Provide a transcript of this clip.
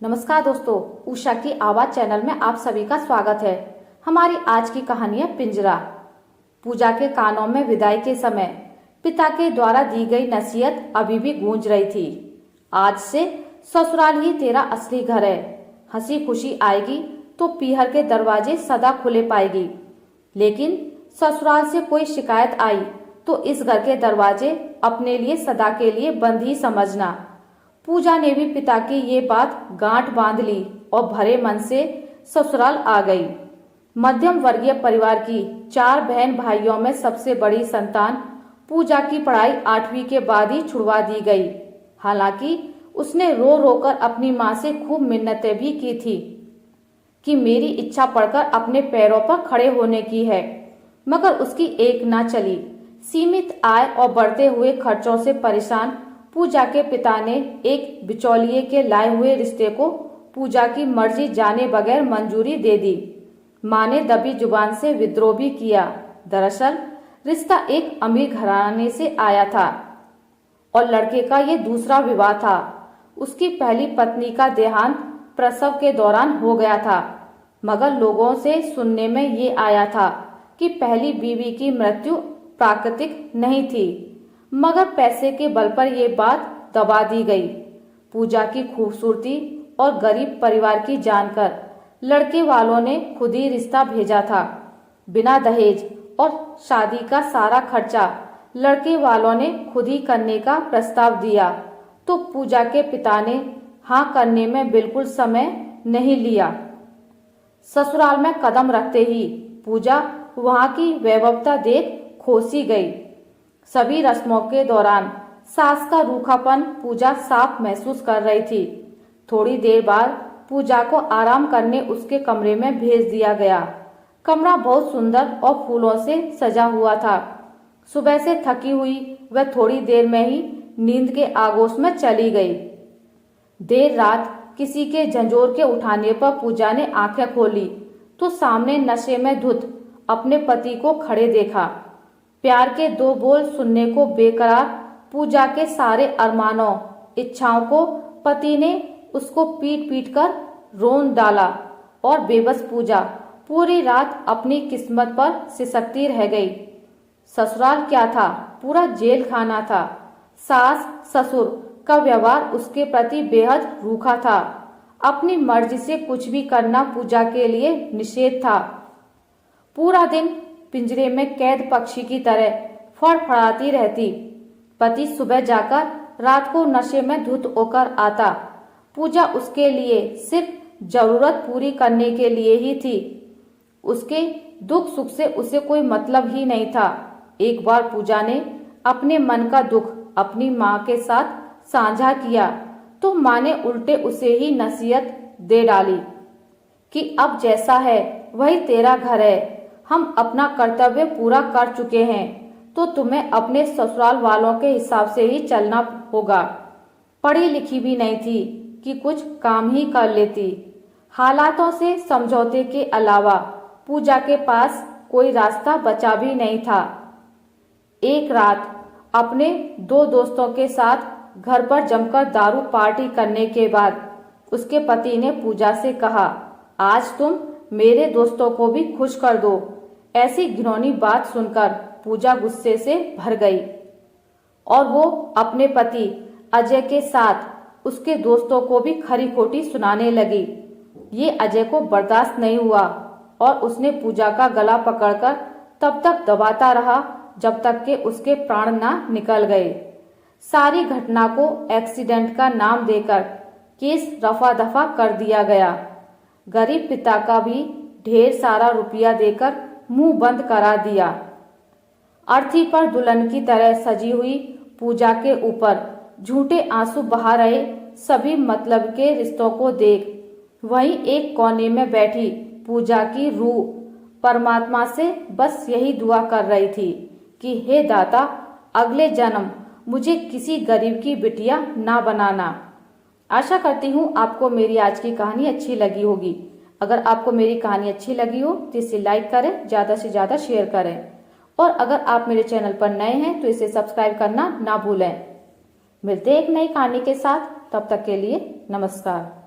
नमस्कार दोस्तों, उषा की आवाज चैनल में आप सभी का स्वागत है। हमारी आज की कहानी है पिंजरा। पूजा के कानों में विदाई के समय पिता के द्वारा दी गई नसीहत अभी भी गूंज रही थी। आज से ससुराल ही तेरा असली घर है। हंसी खुशी आएगी तो पीहर के दरवाजे सदा खुले पाएगी, लेकिन ससुराल से कोई शिकायत आई तो इस घर के दरवाजे अपने लिए सदा के लिए बंद ही समझना। पूजा ने भी पिता की ये बात गांठ बांध ली और भरे मन से ससुराल आ गई। मध्यम वर्गीय परिवार की 4 बहन भाइयों में सबसे बड़ी संतान पूजा की पढ़ाई 8वीं के बाद ही छुड़वा दी गई। हालांकि उसने रो रो कर अपनी माँ से खूब मिन्नतें भी की थी कि मेरी इच्छा पढ़कर अपने पैरों पर खड़े होने की है, मगर उसकी एक ना चली। सीमित आय और बढ़ते हुए खर्चों से परेशान पूजा के पिता ने एक बिचौलिए के लाए हुए रिश्ते को पूजा की मर्जी जाने बगैर मंजूरी दे दी। मां ने दबी जुबान से विद्रोह भी किया। दरअसल रिश्ता एक अमीर घराने से आया था और लड़के का ये दूसरा विवाह था। उसकी पहली पत्नी का देहांत प्रसव के दौरान हो गया था, मगर लोगों से सुनने में ये आया था कि पहली बीवी की मृत्यु प्राकृतिक नहीं थी, मगर पैसे के बल पर यह बात दबा दी गई। पूजा की खूबसूरती और गरीब परिवार की जानकर लड़के वालों ने खुद ही रिश्ता भेजा था। बिना दहेज और शादी का सारा खर्चा लड़के वालों ने खुद ही करने का प्रस्ताव दिया, तो पूजा के पिता ने हाँ करने में बिल्कुल समय नहीं लिया। ससुराल में कदम रखते ही पूजा वहां की वैभवता देख खोसी गई। सभी रस्मों के दौरान सास का रूखापन पूजा साफ महसूस कर रही थी। थोड़ी देर बाद पूजा को आराम करने उसके कमरे में भेज दिया गया। कमरा बहुत सुंदर और फूलों से सजा हुआ था। सुबह से थकी हुई वह थोड़ी देर में ही नींद के आगोश में चली गई। देर रात किसी के झंझोर के उठाने पर पूजा ने आंखें खोली तो सामने नशे में धुत अपने पति को खड़े देखा। प्यार के 2 बोल सुनने को बेकरार पूजा के सारे अरमानों इच्छाओं को पति ने उसको पीट पीट कर रोन डाला और बेबस पूजा पूरी रात अपनी किस्मत पर सिसकती रह गई। ससुराल क्या था, पूरा जेल खाना था। सास ससुर का व्यवहार उसके प्रति बेहद रूखा था। अपनी मर्जी से कुछ भी करना पूजा के लिए निषेध था। पूरा दिन पिंजरे में कैद पक्षी की तरह फड़फड़ाती रहती। पति सुबह जाकर रात को नशे में धुत होकर आता। पूजा उसके लिए सिर्फ जरूरत पूरी करने के लिए ही थी। उसके दुख सुख से उसे कोई मतलब ही नहीं था। एक बार पूजा ने अपने मन का दुख अपनी माँ के साथ साझा किया तो माँ ने उल्टे उसे ही नसीहत दे डाली कि अब जैसा है वही तेरा घर है। हम अपना कर्तव्य पूरा कर चुके हैं तो तुम्हें अपने ससुराल वालों के हिसाब से ही चलना होगा। पढ़ी लिखी भी नहीं थी कि कुछ काम ही कर लेती। हालातों से समझौते के अलावा पूजा के पास कोई रास्ता बचा भी नहीं था। एक रात अपने 2 दोस्तों के साथ घर पर जमकर दारू पार्टी करने के बाद उसके पति ने पूजा से कहा, आज तुम मेरे दोस्तों को भी खुश कर दो। ऐसी घिनौनी बात सुनकर पूजा गुस्से से भर गई और वो अपने पति अजय के साथ उसके दोस्तों को भी खरी खोटी सुनाने लगी। ये अजय को बर्दाश्त नहीं हुआ और उसने पूजा का गला पकड़कर तब तक दबाता रहा जब तक कि उसके प्राण ना निकल गए। सारी घटना को एक्सीडेंट का नाम देकर केस रफा दफा कर दिया गया। गरीब पिता का भी ढेर सारा रुपया देकर मुंह बंद करा दिया। अर्थी पर दुल्हन की तरह सजी हुई पूजा के ऊपर झूठे आंसू बहा रहे सभी मतलब के रिश्तों को देख वहीं एक कोने में बैठी पूजा की रूह परमात्मा से बस यही दुआ कर रही थी कि हे दाता, अगले जन्म मुझे किसी गरीब की बिटिया ना बनाना। आशा करती हूँ आपको मेरी आज की कहानी अच्छी लगी होगी। अगर आपको मेरी कहानी अच्छी लगी हो तो इसे लाइक करें, ज़्यादा से ज़्यादा शेयर करें और अगर आप मेरे चैनल पर नए हैं तो इसे सब्सक्राइब करना ना भूलें। मिलते हैं एक नई कहानी के साथ, तब तक के लिए नमस्कार।